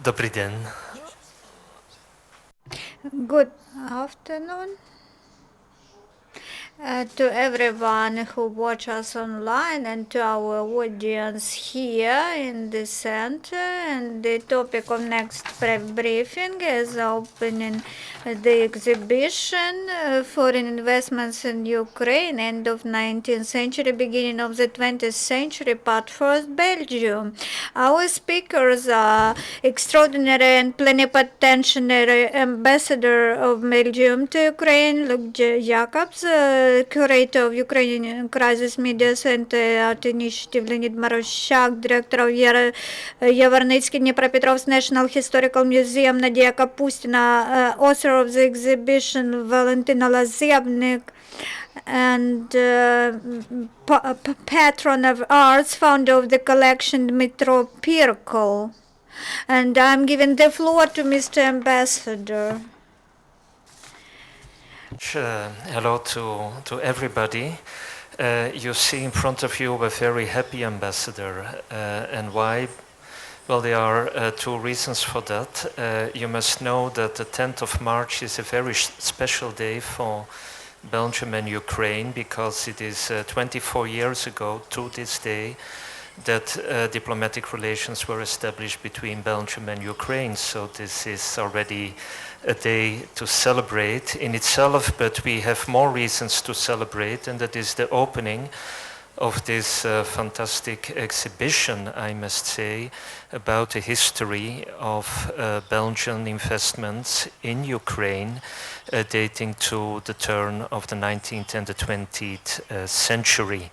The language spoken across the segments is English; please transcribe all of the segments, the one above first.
Dobrý den. Good afternoon to everyone who watch us online and to our audience here in the center. And the topic of next briefing is opening the exhibition foreign investments in Ukraine, end of 19th century, beginning of the 20th century, part first, Belgium. Our speakers are extraordinary and plenipotentiary ambassador of Belgium to Ukraine, Luke Jacobs, curator of Ukrainian Crisis Media Center Art Initiative, Leonid Maruschak, director of Yavornytskyi Dnipropetrovsk National Historical Museum, Nadia Kapustina, author of the exhibition, Valentyna Lazebnyk, and patron of arts, founder of the collection, Dmytro Pirkl. And I'm giving the floor to Mr. Ambassador. Hello to everybody. You see in front of you a very happy ambassador. And why? Well, there are two reasons for that. You must know that the 10th of March is a very special day for Belgium and Ukraine, because it is 24 years ago to this day that diplomatic relations were established between Belgium and Ukraine. So this is already a day to celebrate in itself, but we have more reasons to celebrate, and that is the opening of this fantastic exhibition, I must say, about the history of Belgian investments in Ukraine, dating to the turn of the 19th and the 20th century.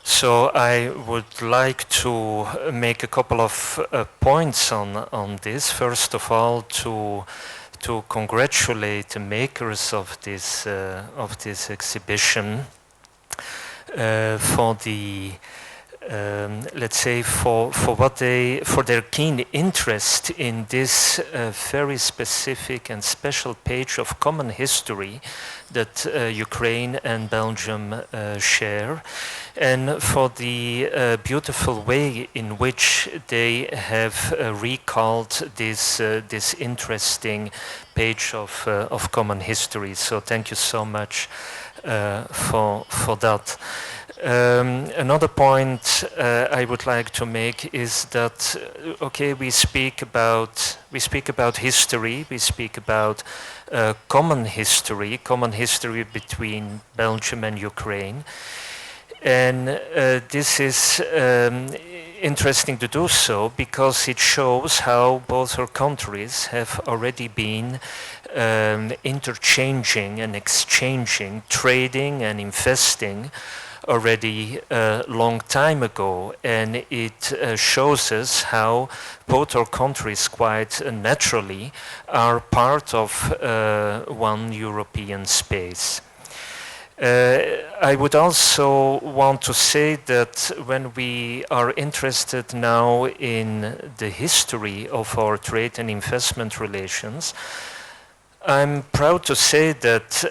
So I would like to make a couple of points on this. First of all, to congratulate the makers of this exhibition for the let's say for their keen interest in this very specific and special page of common history that Ukraine and Belgium share, and for the beautiful way in which they have recalled this interesting page of common history. So thank you so much for that. Another point I would like to make is that okay, we speak about history, we speak about common history between Belgium and Ukraine, and this is interesting to do so because it shows how both our countries have already been interchanging and exchanging, trading and investing already a long time ago, and it shows us how both our countries quite naturally are part of one European space. I would also want to say that when we are interested now in the history of our trade and investment relations, I'm proud to say that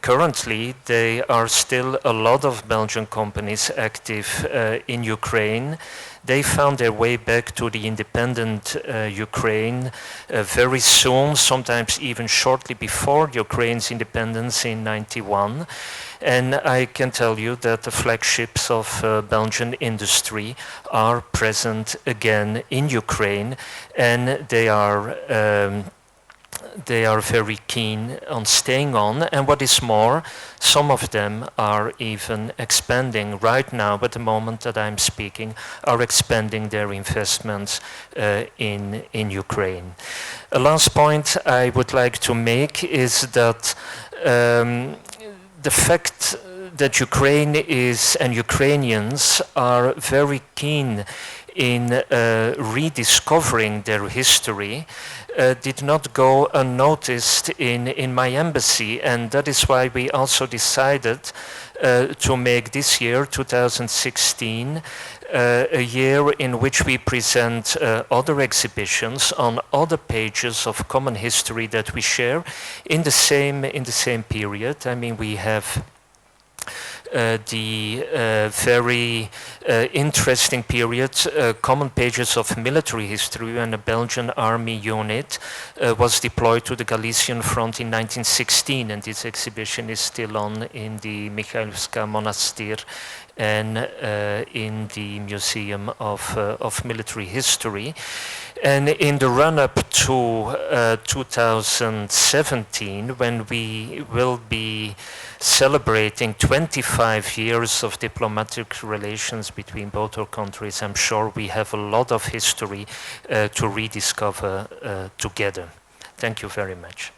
currently there are still a lot of Belgian companies active in Ukraine. They found their way back to the independent Ukraine very soon, sometimes even shortly before Ukraine's independence in '91. And I can tell you that the flagships of Belgian industry are present again in Ukraine, and they are very keen on staying on, and what is more, some of them are even expanding right now, at the moment that I'm speaking, are expanding their investments in Ukraine. A last point I would like to make is that the fact that Ukraine is and Ukrainians are very keen in rediscovering their history did not go unnoticed in my embassy, and that is why we also decided to make this year, 2016, a year in which we present other exhibitions on other pages of common history that we share in the same period. I mean, we have the very interesting period, common pages of military history when a Belgian army unit was deployed to the Galician front in 1916, and this exhibition is still on in the Michailivska Monastyr and in the Museum of Military History. And in the run-up to 2017, when we will be celebrating 25 years of diplomatic relations between both our countries, I'm sure we have a lot of history to rediscover together. Thank you very much.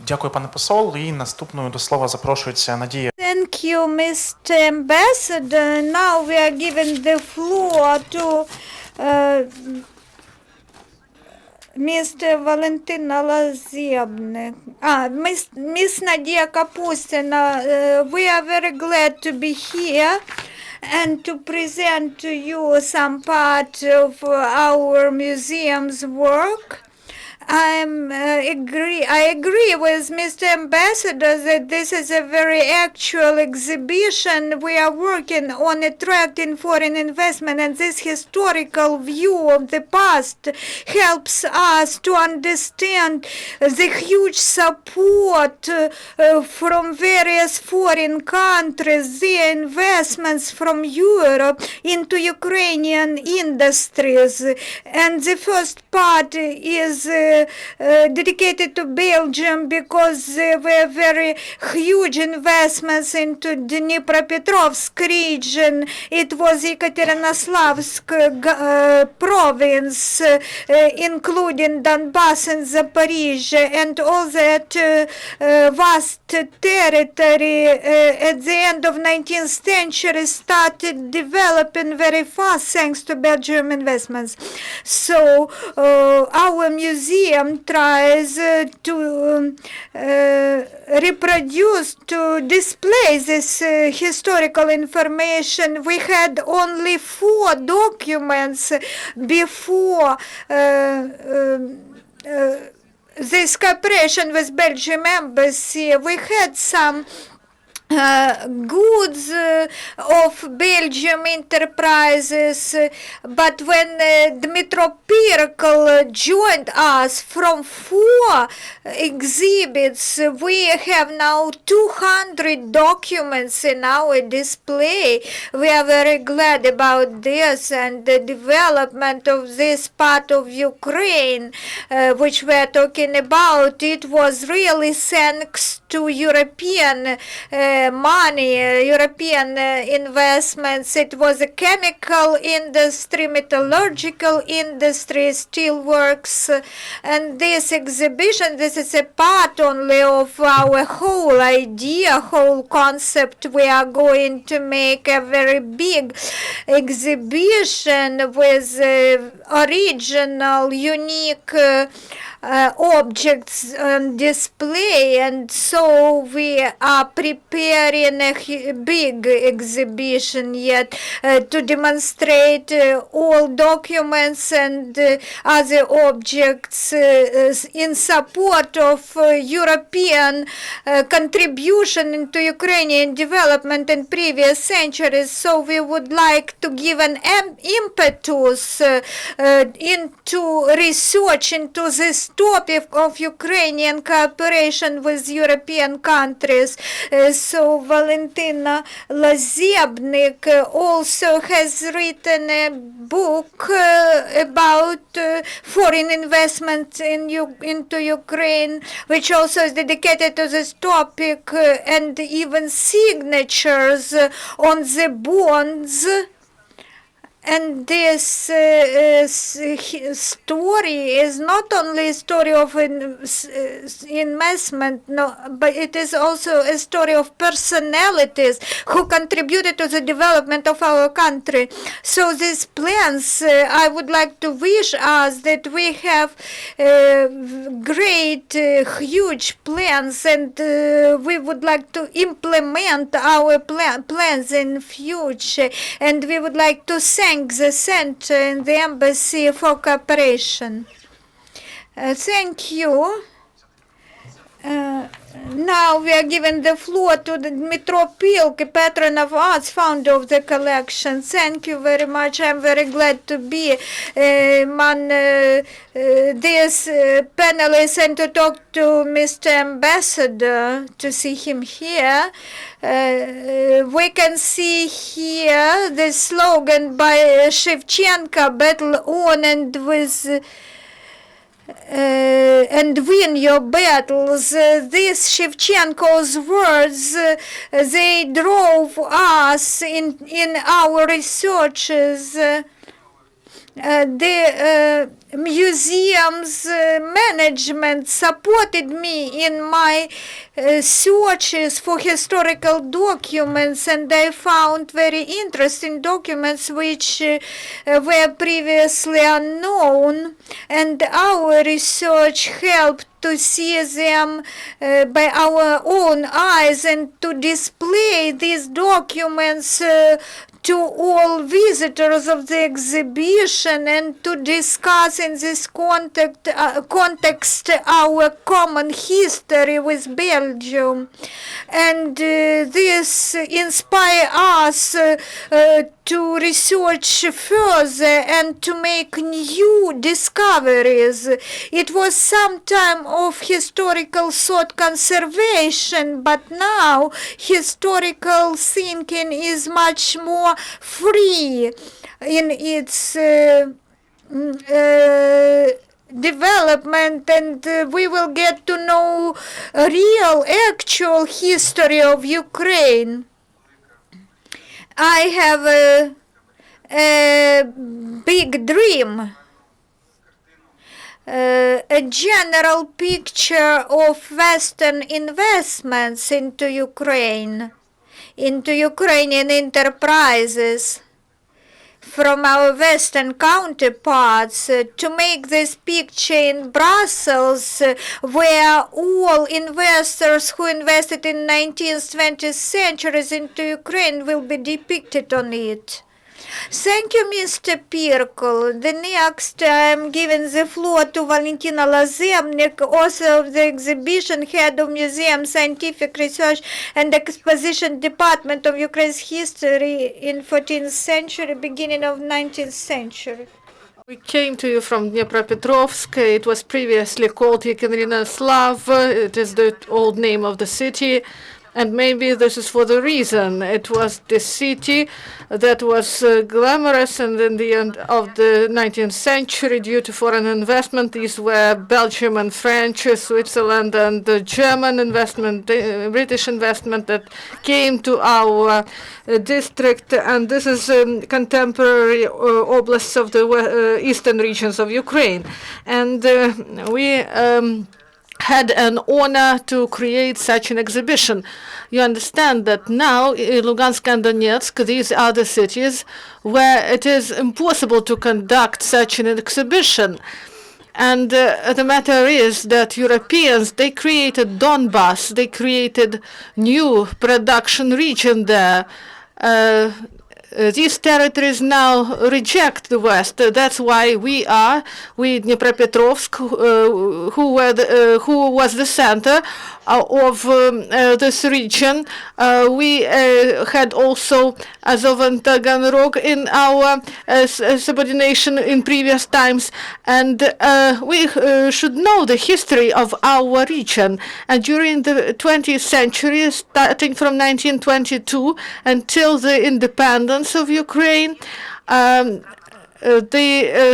Дякую, пане посол. І наступною до слова запрошується Надія. Thank you, Mr. Ambassador. Now we are giving the floor to Mr. Valentyna Lazebnyk. Miss Nadia Kapustina. We are very glad to be here and to present to you some part of our museum's work. I agree with Mr. Ambassador that this is a very actual exhibition. We are working on attracting foreign investment, and this historical view of the past helps us to understand the huge support from various foreign countries, the investments from Europe into Ukrainian industries. And the first part is dedicated to Belgium because there were very huge investments into Dnipropetrovsk region. It was Yekaterinoslавsk province, including Donbass and Zaporizhzhia, and all that vast territory at the end of 19th century started developing very fast thanks to Belgium investments. So our museum tries to reproduce, to display this historical information. We had only 4 documents before this cooperation with Belgium embassy. We had some goods of Belgium enterprises, but when Dmytro Pirkl joined us from 4 exhibits, we have now 200 documents in our display. We are very glad about this, and the development of this part of Ukraine, which we are talking about, it was really thanks to European money, European investments. It was a chemical industry, metallurgical industry, steelworks, and this exhibition, this is a part only of our whole idea, whole concept. We are going to make a very big exhibition with original, unique objects on display, and so we are preparing a big exhibition yet to demonstrate all documents and other objects in support of European contribution into Ukrainian development in previous centuries. So we would like to give an impetus into research into this topic of Ukrainian cooperation with European countries. So Valentyna Lazebnyk also has written a book about foreign investment into Ukraine, which also is dedicated to this topic, and even signatures on the bonds. And this story is not only a story of investment, no, but it is also a story of personalities who contributed to the development of our country. So these plans, I would like to wish us that we have great, huge plans, and we would like to implement our plans in future, and we would like to thank the center and the embassy for cooperation. Thank you. Now we are giving the floor to the Dmytro Pirkl, patron of arts, founder of the collection. Thank you very much. I'm very glad to be on this panelist and to talk to Mr. Ambassador, to see him here. We can see here the slogan by Shevchenko, battle on and with and win your battles. These Shevchenko's words, they drove us in our researches. The museum's management supported me in my searches for historical documents, and I found very interesting documents which were previously unknown, and our research helped to see them by our own eyes and to display these documents to all visitors of the exhibition and to discuss in this context our common history with Belgium. And this inspires us to research further and to make new discoveries. It was some time of historical thought conservation, but now historical thinking is much more free in its development, and we will get to know a real, actual history of Ukraine. I have a big dream, a general picture of Western investments into Ukrainian enterprises from our Western counterparts, to make this picture in Brussels, where all investors who invested in 19th, 20th centuries into Ukraine will be depicted on it. Thank you, Mr. Pirkl. The next, I'm giving the floor to Valentyna Lazebnyk, author of the exhibition, head of Museum Scientific Research and Exposition Department of Ukraine's History in 14th century, beginning of 19th century. We came to you from Dnipropetrovsk. It was previously called Yavornytskyi. It is the old name of the city. And maybe this is for the reason. It was the city that was glamorous, and in the end of the 19th century, due to foreign investment, these were Belgium and French, Switzerland and the German investment, British investment that came to our district. And this is contemporary oblasts of the eastern regions of Ukraine. And we had an honor to create such an exhibition. You understand that now Lugansk and Donetsk, these are the cities where it is impossible to conduct such an exhibition. And the matter is that Europeans, they created Donbass, they created new production region there. These territories now reject the West. That's why we Dnipropetrovsk, who was the center of this region. We had also Azov and Taganrog in our subordination in previous times, and we should know the history of our region. And during the 20th century, starting from 1922 until the independence of Ukraine, the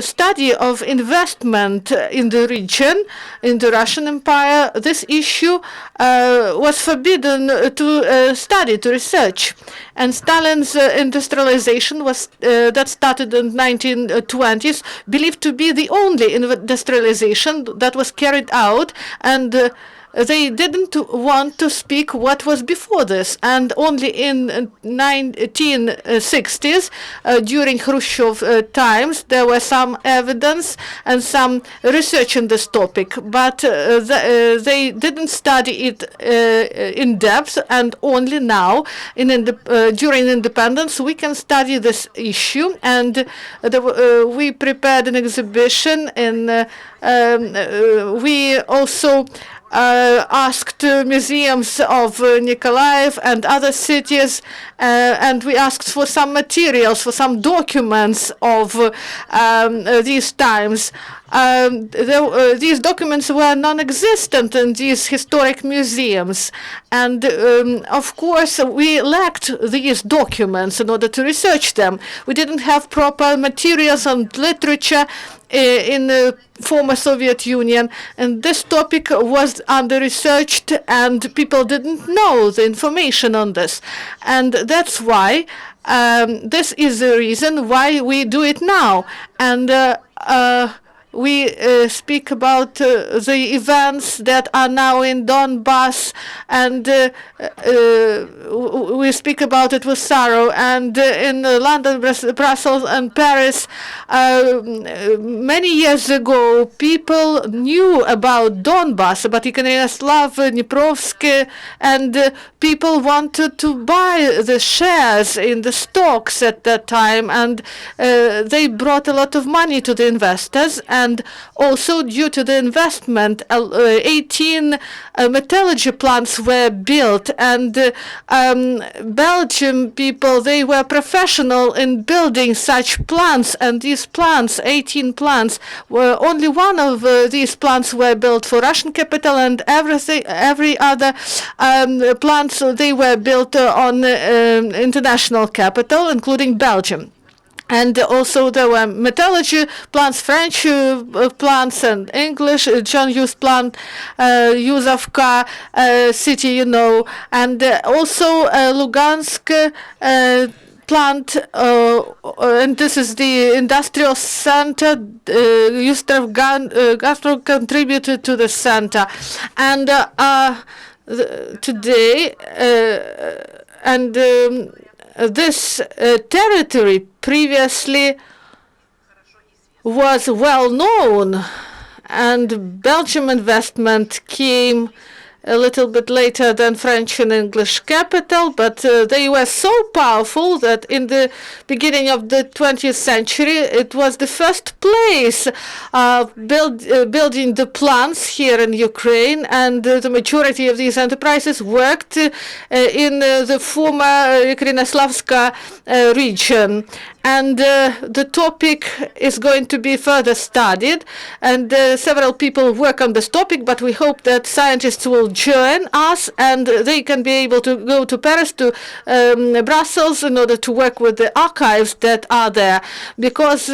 study of investment in the region, in the Russian Empire, this issue was forbidden to study, to research. And Stalin's industrialization was that started in 1920s, believed to be the only industrialization that was carried out, and they didn't want to speak what was before this. And only in 1960s, during Khrushchev times, there was some evidence and some research in this topic, but they didn't study it in depth, and only now, during independence, we can study this issue. And we prepared an exhibition, and we also asked museums of Nikolaev and other cities, and we asked for some materials, for some documents of these times. These documents were non-existent in these historic museums, and of course we lacked these documents in order to research them. We didn't have proper materials and literature in the former Soviet Union, and this topic was under-researched and people didn't know the information on this. And that's why this is the reason why we do it now. And we speak about the events that are now in Donbass, and we speak about it with sorrow. And in London, Brussels, and Paris, many years ago, people knew about Donbass, about Yavornytskyi, Dnipropetrovsk, and people wanted to buy the shares in the stocks at that time, and they brought a lot of money to the investors. And also, due to the investment, 18 metallurgy plants were built, and Belgian people, they were professional in building such plants, and these plants, 18 plants, were only one of these plants were built for Russian capital, and every other plants, they were built on international capital, including Belgium. And also there were metallurgy plants, French plants, and English, John Hughes plant, Yuzovka city, you know, and also Lugansk plant, and this is the industrial center. Gastro contributed to the center. And today, this territory previously was well known, and Belgium investment came a little bit later than French and English capital, but they were so powerful that in the beginning of the 20th century, it was the first place building the plants here in Ukraine, and the majority of these enterprises worked in the former Yavornytskyi region. And the topic is going to be further studied, and several people work on this topic, but we hope that scientists will join us, and they can be able to go to Paris, to Brussels, in order to work with the archives that are there. Because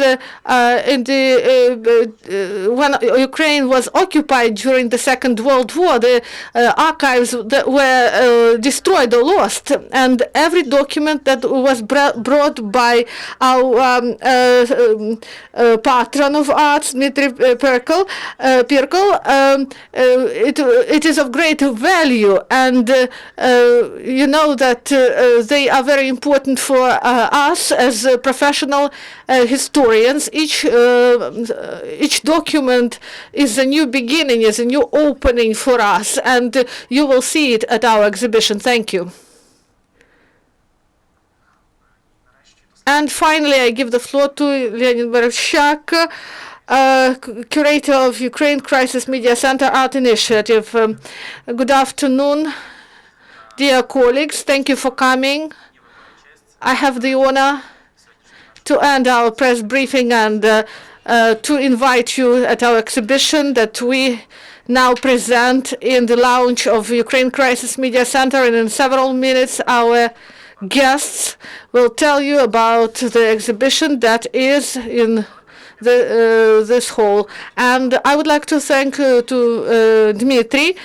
when Ukraine was occupied during the Second World War, the archives that were destroyed or lost, and every document that was brought by our patron of arts, Dmytro Pirkl, it is of great value, and you know that they are very important for us as professional historians. Each document is a new beginning, is a new opening for us, and you will see it at our exhibition. Thank you. And finally, I give the floor to Leonid Maruschak, curator of Ukraine Crisis Media Center Art Initiative. Good afternoon, dear colleagues. Thank you for coming. I have the honor to end our press briefing and to invite you at our exhibition that we now present in the lounge of Ukraine Crisis Media Center, and in several minutes our guests will tell you about the exhibition that is in this hall. And I would like to thank to Dmitry,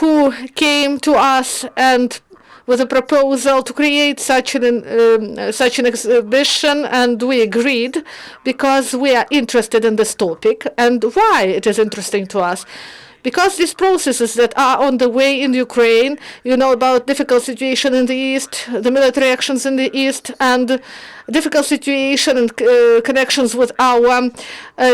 who came to us and with a proposal to create such an exhibition, and we agreed because we are interested in this topic. And why it is interesting to us? Because these processes that are on the way in Ukraine, you know about difficult situation in the east, the military actions in the east, and difficult situation and connections with our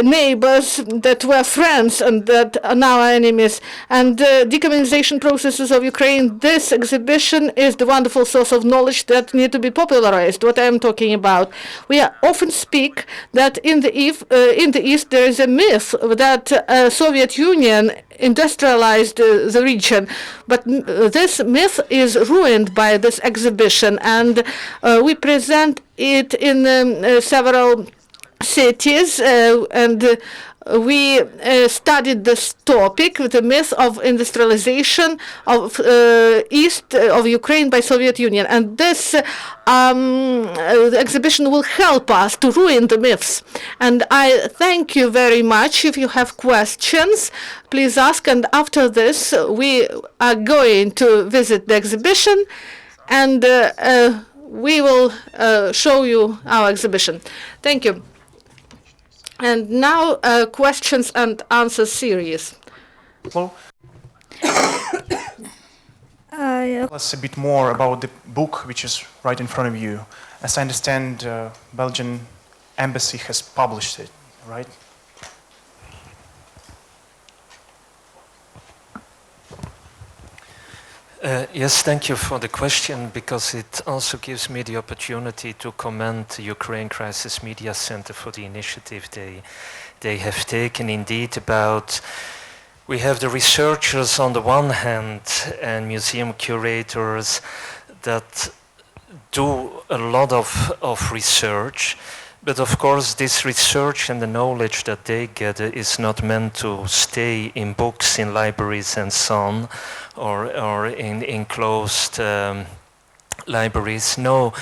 neighbors that were friends and that are now enemies. And decommunization processes of Ukraine, this exhibition is the wonderful source of knowledge that need to be popularized, what I am talking about. We often speak that in the East there is a myth that Soviet Union industrialized the region, but this myth is ruined by this exhibition, and we present it in several cities, and we studied this topic, the myth of industrialization of east of Ukraine by Soviet Union, and this the exhibition will help us to ruin the myths. And I thank you very much. If you have questions, please ask, and after this we are going to visit the exhibition, and we will show you our exhibition. Thank you. And now, questions and answers series. Tell us a bit more about the book which is right in front of you. As I understand, Belgian embassy has published it, right? Yes, thank you for the question, because it also gives me the opportunity to commend the Ukraine Crisis Media Center for the initiative they have taken. Indeed, we have the researchers on the one hand and museum curators that do a lot of research. But of course, this research and the knowledge that they gather is not meant to stay in books, in libraries and so on, or in closed libraries. No,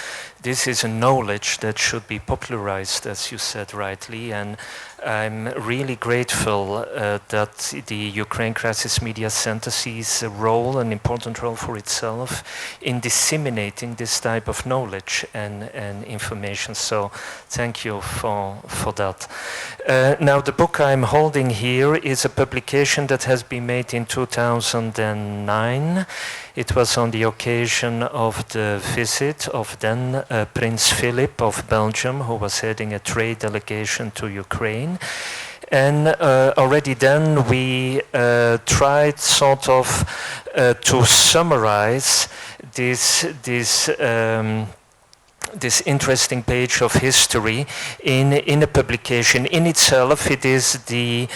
this is a knowledge that should be popularized, as you said rightly, and I'm really grateful that the Ukraine Crisis Media Center sees an important role for itself in disseminating this type of knowledge and information. So thank you for that. Now the book I'm holding here is a publication that has been made in 2009. It was on the occasion of the visit of then Prince Philip of Belgium, who was heading a trade delegation to Ukraine. And already then we tried sort of to summarize this interesting page of history in a publication. In itself, it is the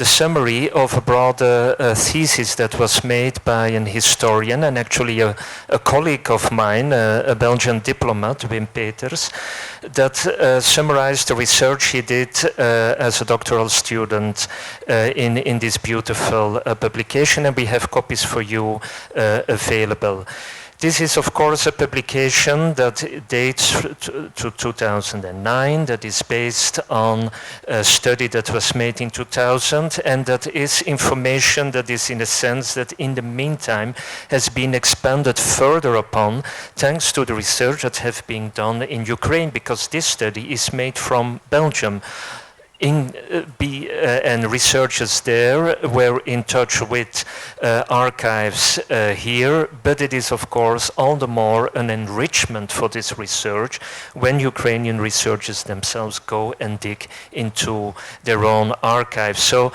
summary of a broader thesis that was made by an historian and actually a colleague of mine, a Belgian diplomat, Wim Peters, that summarized the research he did as a doctoral student in this beautiful publication, and we have copies for you available. This is, of course, a publication that dates to 2009, that is based on a study that was made in 2000, and that is information that is, in a sense, that in the meantime has been expanded further upon thanks to the research that have been done in Ukraine, because this study is made from Belgium. And researchers there were in touch with archives here, but it is of course all the more an enrichment for this research when Ukrainian researchers themselves go and dig into their own archives. So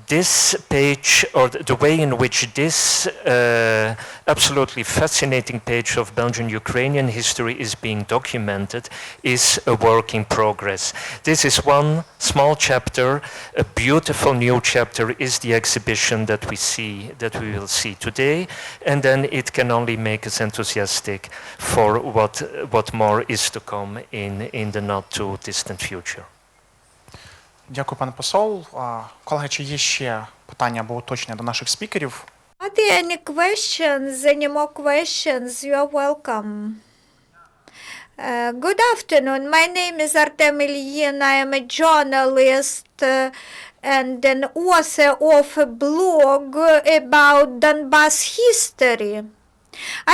this page, or the way in which this absolutely fascinating page of Belgian-Ukrainian history is being documented, is a work in progress. This is one small chapter. A beautiful new chapter is the exhibition that we will see today, and then it can only make us enthusiastic for what more is to come in the not too distant future. Дякую, пане посол. Колеги, чи є ще питання або уточнення до наших спікерів? Are there any questions? Any more questions? You are welcome. Good afternoon. My name is Artem Ilyin. I am a journalist and an author of a blog about Donbass history.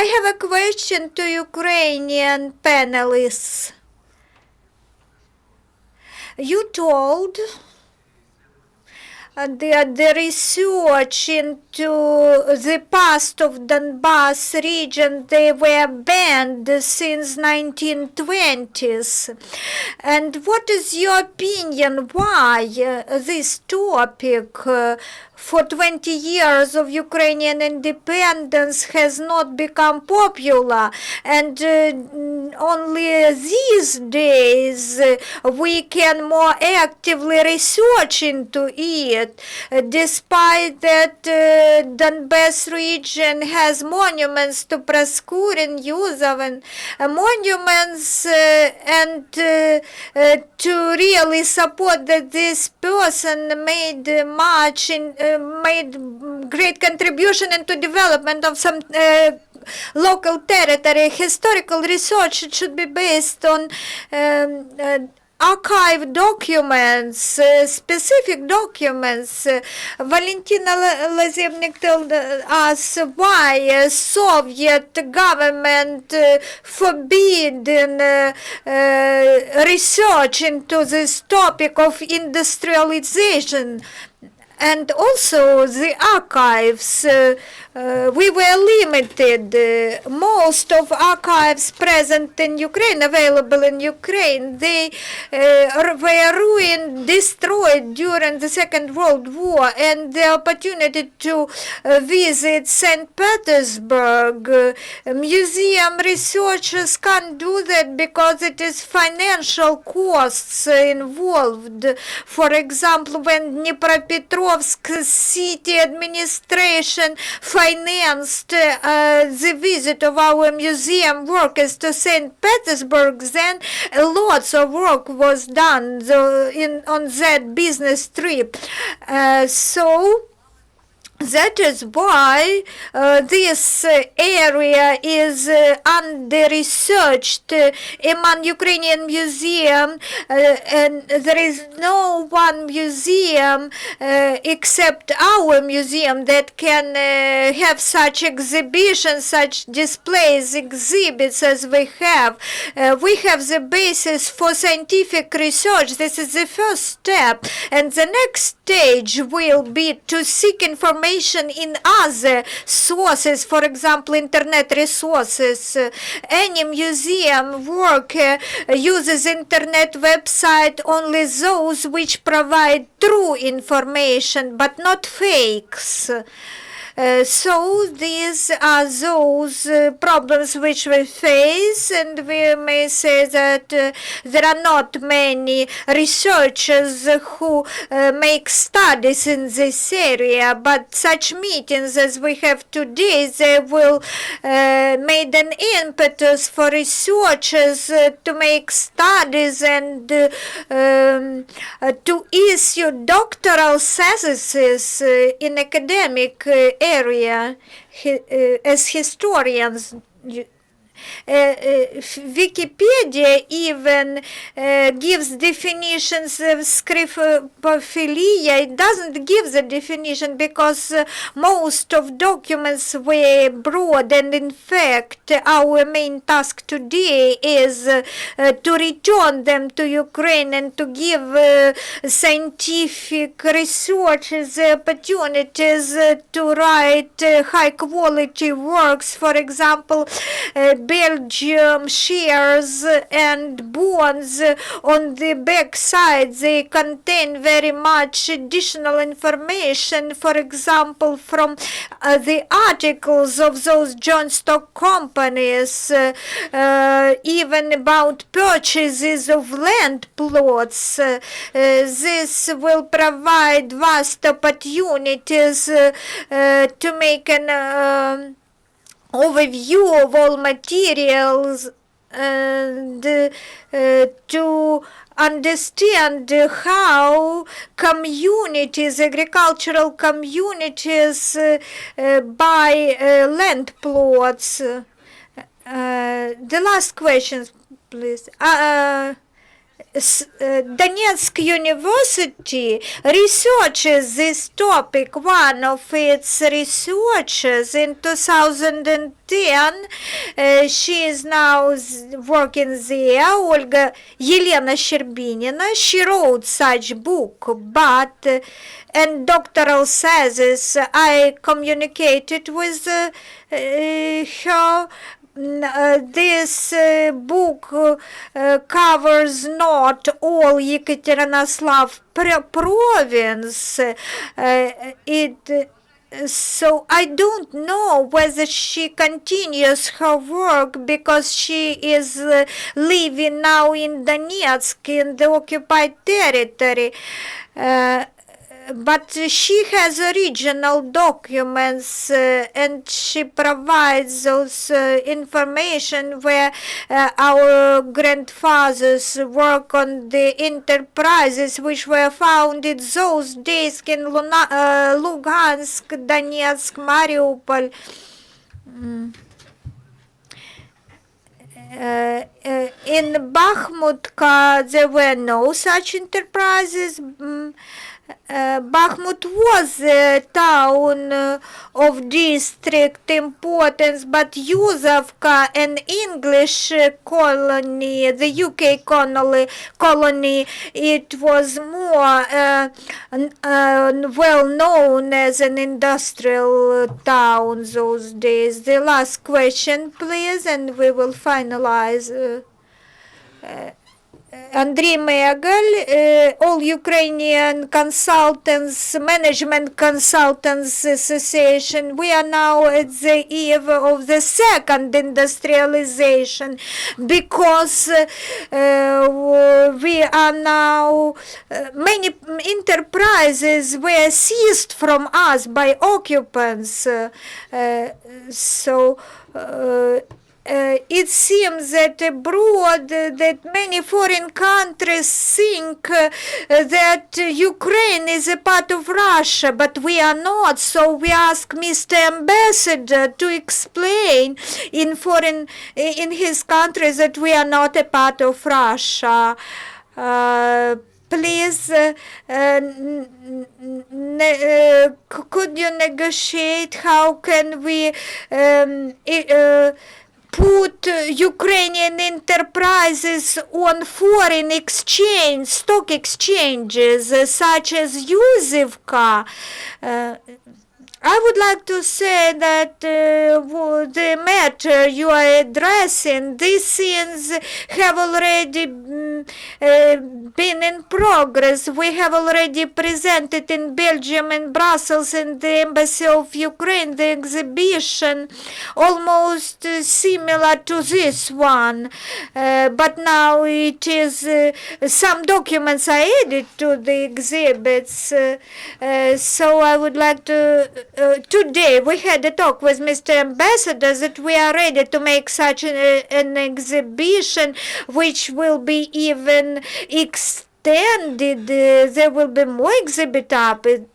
I have a question to Ukrainian panelists. You told the research into the past of Donbass region, they were banned since 1920s. And what is your opinion why this topic for 20 years of Ukrainian independence has not become popular, and only these days we can more actively research into it, despite that Donbass region has monuments to Praskurin, Yuzov, and monuments, and to really support that this person made made great contribution into development of some local territory. Historical research should be based on archive documents, specific documents. Valentyna Lazebnyk told us why Soviet government forbidden research into this topic of industrialization. And also the archives, we were limited. Most of archives present in Ukraine, available in Ukraine, they were ruined, destroyed during the Second World War, and the opportunity to visit St. Petersburg, museum researchers can't do that because it is financial costs involved. For example, when Dnipropetrovsk city administration financed the visit of our museum workers to St. Petersburg, then lots of work was done on that business trip. So that is why this area is under-researched among Ukrainian museums, and there is no one museum except our museum that can have such exhibitions, such displays, exhibits as we have. We have the basis for scientific research. This is the first step, and the next stage will be to seek information in other sources, for example, internet resources. Any museum work uses internet website only those which provide true information, but not fakes. So these are those problems which we face, and we may say that there are not many researchers who make studies in this area, but such meetings as we have today, they will make an impetus for researchers to make studies and to issue doctoral theses in academic area as historians. Wikipedia even gives definitions of scripophilia. It doesn't give the definition because most of documents were broad, and in fact our main task today is to return them to Ukraine and to give scientific researchers the opportunities to write high quality works. For example, Belgium shares and bonds on the back side, they contain very much additional information, for example, from the articles of those joint stock companies, even about purchases of land plots. This will provide vast opportunities to make an overview of all materials and to understand how communities, agricultural communities, buy land plots. The last question, please. Donetsk University researches this topic. One of its researchers in 2010, she is now working there, Elena Sherbinina. She wrote such book, but and doctoral thesis I communicated with her. This book covers not all Yekaterinoslav province. So I don't know whether she continues her work because she is living now in Donetsk, in the occupied territory. But she has original documents and she provides those information where our grandfathers work on the enterprises which were founded those days in Lugansk, Donetsk, Mariupol. In Bakhmutka there were no such enterprises. Bakhmut was a town of district importance, but Yuzovka, an English colony, the UK colony, it was more well known as an industrial town those days. The last question, please, and we will finalize. Andrei Megal, All Ukrainian Consultants, Management Consultants Association. We are now at the eve of the second industrialization because we are now, many enterprises were seized from us by occupants. It seems that abroad that many foreign countries think that Ukraine is a part of Russia, but we are not. So we ask Mr. Ambassador to explain in his country that we are not a part of Russia. Please, could you negotiate how can we put Ukrainian enterprises on foreign exchange, stock exchanges, such as Yuzovka? I would like to say that the matter you are addressing, these things have already been in progress. We have already presented in Belgium and Brussels in the Embassy of Ukraine the exhibition almost similar to this one. But now it is, some documents are added to the exhibits. So I would like to today we had a talk with Mr. Ambassador that we are ready to make such an exhibition which will be even extended. There will be more exhibit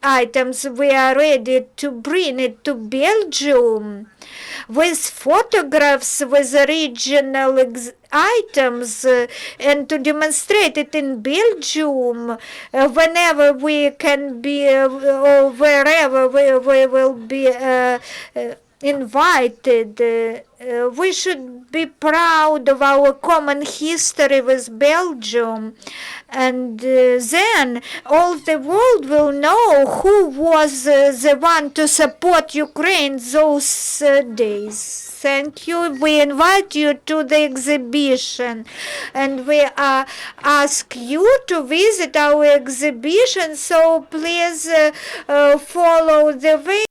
items. We are ready to bring it to Belgium with photographs, with original items, and to demonstrate it in Belgium whenever we can be or wherever we will be invited. We should be proud of our common history with Belgium, and then all the world will know who was the one to support Ukraine those days. Thank you. We invite you to the exhibition, and we ask you to visit our exhibition. So please follow the way.